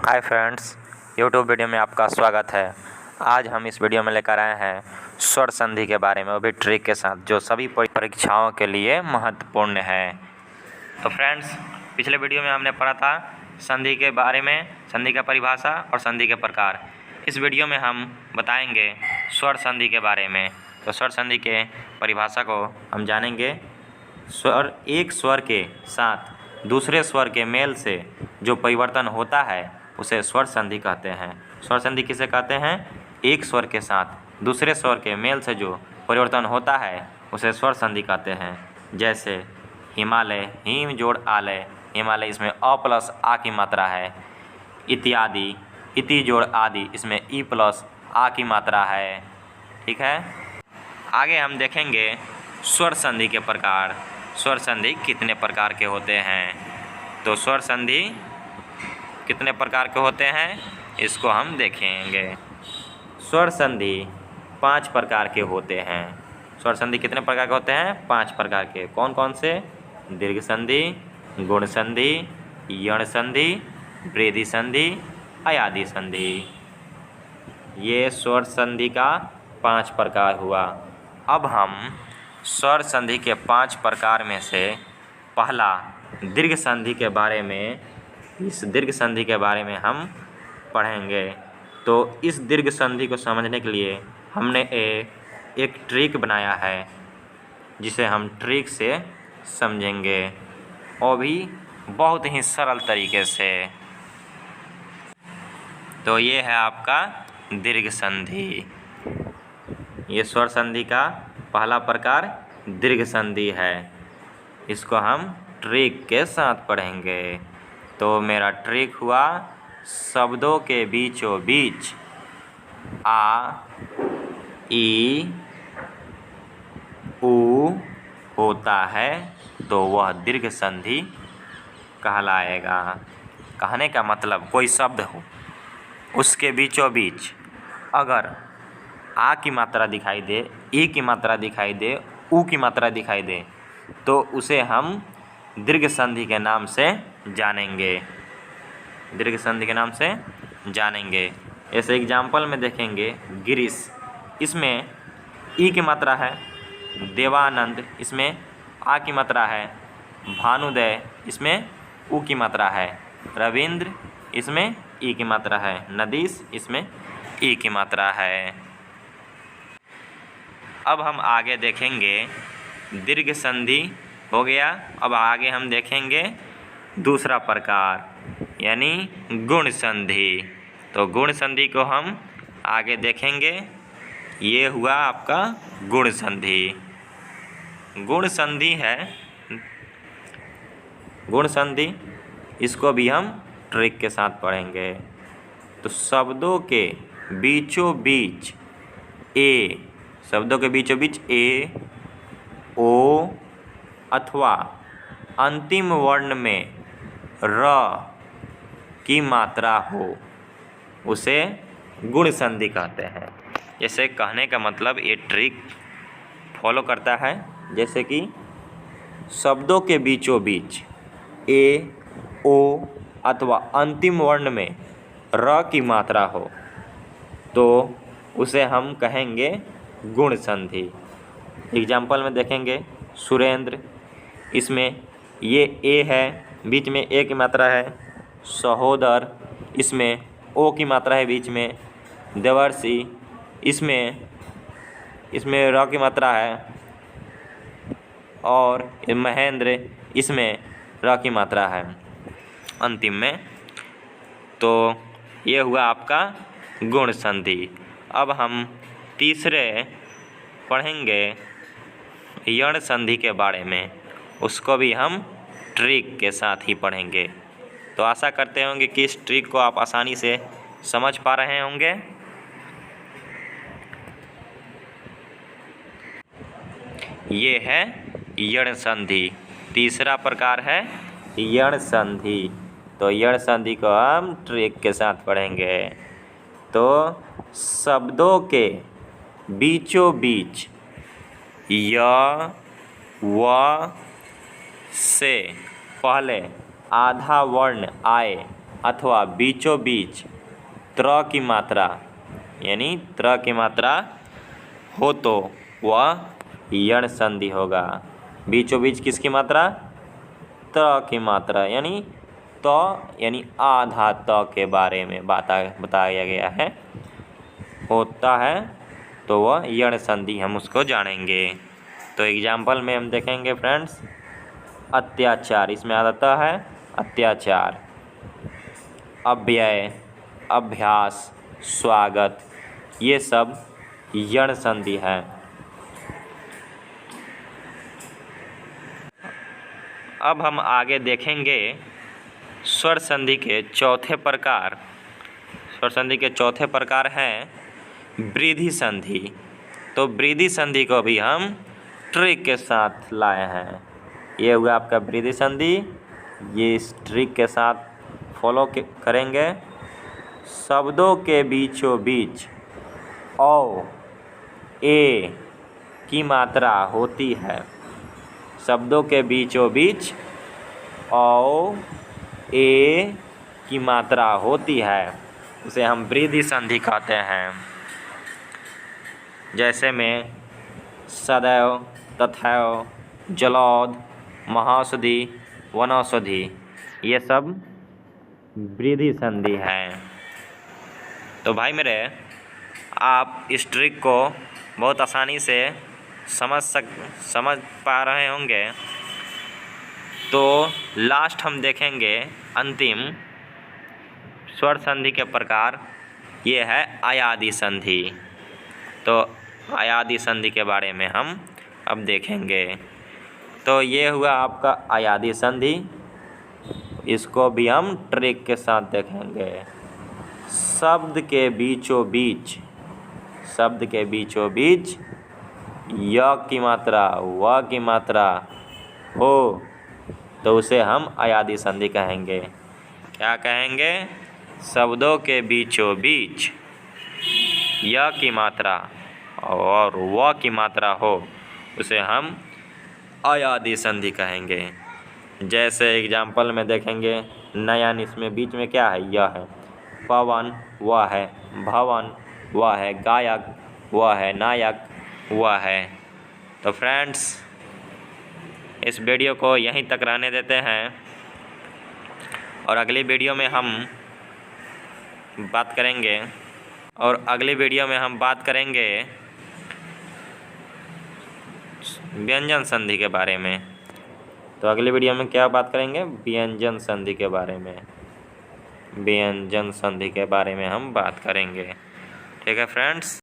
Hi friends, YouTube video में आपका स्वागत है। आज हम इस वीडियो में लेकर आए हैं स्वर संधि के बारे में, वो भी ट्रिक के साथ, जो सभी परीक्षाओं के लिए महत्वपूर्ण है। तो फ्रेंड्स, पिछले वीडियो में हमने पढ़ा था संधि के बारे में, संधि का परिभाषा और संधि के प्रकार। इस वीडियो में हम बताएंगे स्वर संधि के बारे में। तो स्वर संधि के परिभाषा को हम जानेंगे। एक स्वर के साथ दूसरे स्वर के मेल से जो परिवर्तन होता है उसे स्वर संधि कहते हैं। स्वर संधि किसे कहते हैं? एक स्वर के साथ दूसरे स्वर के मेल से जो परिवर्तन होता है उसे स्वर संधि कहते हैं। जैसे हिमालय, हिम जोड़ आलय, हिमालय, इसमें अ प्लस आ की मात्रा है। इत्यादि, इति जोड़ आदि, इसमें ई प्लस आ की मात्रा है। ठीक है। आगे हम देखेंगे स्वर संधि के प्रकार। स्वर संधि कितने प्रकार के होते हैं? तो स्वर संधि कितने प्रकार के होते हैं इसको हम देखेंगे। स्वर संधि 5 प्रकार के होते हैं। स्वर संधि कितने प्रकार के होते हैं? 5 प्रकार के। कौन कौन से? दीर्घ संधि, गुण संधि, यण संधि, वृद्धि संधि, अयादि संधि। ये स्वर संधि का 5 प्रकार हुआ। अब हम स्वर संधि के 5 प्रकार में से पहला दीर्घ संधि के बारे में, इस दीर्घ संधि के बारे में हम पढ़ेंगे। तो इस दीर्घ संधि को समझने के लिए हमने एक ट्रिक बनाया है, जिसे हम ट्रिक से समझेंगे, और भी बहुत ही सरल तरीके से। तो ये है आपका दीर्घ संधि। ये स्वर संधि का पहला प्रकार दीर्घ संधि है। इसको हम ट्रिक के साथ पढ़ेंगे। तो मेरा ट्रिक हुआ, शब्दों के बीचों बीच आ, ई, ऊ होता है तो वह दीर्घ संधि कहलाएगा। कहने का मतलब, कोई शब्द हो, उसके बीचों बीच अगर आ की मात्रा दिखाई दे, ई की मात्रा दिखाई दे, ऊ की मात्रा दिखाई दे, तो उसे हम दीर्घ संधि के नाम से जानेंगे। दीर्घ संधि के नाम से जानेंगे। ऐसे एग्जाम्पल में देखेंगे, गिरीश, इसमें ई की मात्रा है। देवानंद, इसमें आ की मात्रा है। भानुदय, इसमें ऊ की मात्रा है। रविंद्र, इसमें ई की मात्रा है। नदीश, इसमें ई की मात्रा है। अब हम आगे देखेंगे, दीर्घ संधि हो गया। अब आगे हम देखेंगे दूसरा प्रकार, यानी गुण संधि। तो गुण संधि को हम आगे देखेंगे। ये हुआ आपका गुण संधि। गुण संधि है, गुण संधि, इसको भी हम ट्रिक के साथ पढ़ेंगे। तो शब्दों के बीचों बीच ए, शब्दों के बीचों बीच ए, ओ अथवा अंतिम वर्ण में र की मात्रा हो, उसे गुण संधि कहते हैं। जैसे कहने का मतलब, ये ट्रिक फॉलो करता है। जैसे कि शब्दों के बीचों बीच ए, ओ अथवा अंतिम वर्ण में र की मात्रा हो, तो उसे हम कहेंगे गुण संधि। एग्जाम्पल में देखेंगे, सुरेंद्र, इसमें ये ए है, बीच में ए की मात्रा है। सहोदर, इसमें ओ की मात्रा है बीच में। देवर्षि, इसमें र की मात्रा है। और महेंद्र, इसमें र की मात्रा है अंतिम में। तो ये हुआ आपका गुण संधि। अब हम तीसरे पढ़ेंगे यण संधि के बारे में। उसको भी हम ट्रिक के साथ ही पढ़ेंगे। तो आशा करते होंगे कि इस ट्रिक को आप आसानी से समझ पा रहे होंगे। ये है यण संधि। तीसरा प्रकार है यण संधि। तो यण संधि को हम ट्रिक के साथ पढ़ेंगे। तो शब्दों के बीचों बीच य, व से पहले आधा वर्ण आए अथवा बीचों बीच त्र की मात्रा यानी त्र की मात्रा हो तो वह यण संधि होगा। बीचों बीच किसकी मात्रा? त की मात्रा यानी तो यानी आधा त के बारे में बताया गया है, होता है तो वह यण संधि हम उसको जानेंगे। तो एग्जाम्पल में हम देखेंगे फ्रेंड्स, अत्याचार, इसमें आ जाता है अत्याचार, अव्यय, अभ्यास, स्वागत, ये सब यण संधि है। अब हम आगे देखेंगे स्वर संधि के चौथे प्रकार। स्वर संधि के चौथे प्रकार हैं वृद्धि संधि। तो वृद्धि संधि को भी हम ट्रिक के साथ लाए हैं। ये हुआ आपका वृद्धि संधि, ये इस ट्रिक के साथ फॉलो करेंगे। शब्दों के बीचों बीच औ ए की मात्रा होती है। शब्दों के बीचों बीच औ ए की मात्रा होती है, उसे हम वृद्धि संधि कहते हैं। जैसे में सदैव, तथैव, जलौध, महाौषधि, वनौषधि, ये सब वृद्धि संधि हैं। तो भाई मेरे, आप इस ट्रिक को बहुत आसानी से समझ पा रहे होंगे। तो लास्ट हम देखेंगे अंतिम स्वर संधि के प्रकार, ये है अयादि संधि। तो अयादि संधि के बारे में हम अब देखेंगे। तो ये हुआ आपका अयादि संधि, इसको भी हम ट्रिक के साथ देखेंगे। शब्द के बीचों बीच य की मात्रा, व की मात्रा हो तो उसे हम अयादि संधि कहेंगे। क्या कहेंगे? शब्दों के बीचों बीच य की मात्रा और व की मात्रा हो, उसे हम अयादि संधि कहेंगे। जैसे एग्जाम्पल में देखेंगे, नयन, इसमें बीच में क्या है? यह है। पवन, वह है। भवन, वह है। गायक, वह है। नायक, वह है। तो फ्रेंड्स, इस वीडियो को यहीं तक रहने देते हैं और अगली वीडियो में हम बात करेंगे व्यंजन संधि के बारे में। तो अगली वीडियो में क्या बात करेंगे? व्यंजन संधि के बारे में। व्यंजन संधि के बारे में हम बात करेंगे। ठीक है friends?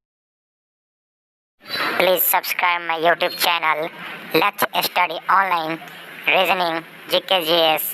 Please subscribe my YouTube channel. Let's study online reasoning GKGS.